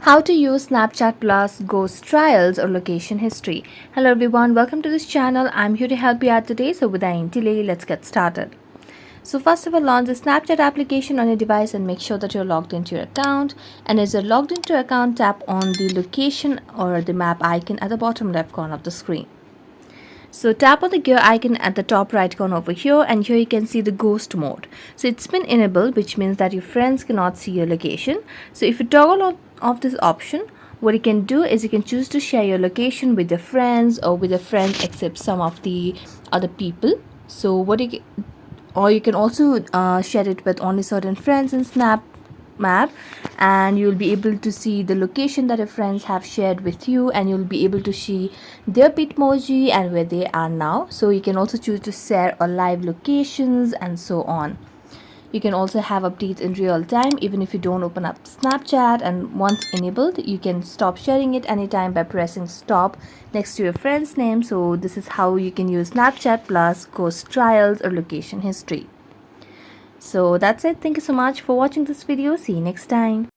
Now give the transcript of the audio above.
How to use Snapchat Plus Ghost Trials or Location History. Hello everyone, welcome to this channel. I'm here to help you out today. So without any delay, let's get started. So first of all, launch the Snapchat application on your device and make sure that you're logged into your account. And as you're logged into your account, tap on the location or the map icon at the bottom left corner of the screen. So tap on the gear icon at the top right corner over here, and here you can see the ghost mode. So it's been enabled, which means that your friends cannot see your location. So if you toggle off this option, what you can do is you can choose to share your location with your friends or with your friends except some of the other people. So or you can also share it with only certain friends in Snap map, and you'll be able to see the location that your friends have shared with you, and you'll be able to see their bitmoji and where they are now. So you can also choose to share a live locations and so on. You can also have updates in real time even if you don't open up Snapchat, and once enabled you can stop sharing it anytime by pressing stop next to your friend's name. So this is how you can use Snapchat Plus Ghost Trials or Location History. So that's it. Thank you so much for watching this video. See you next time.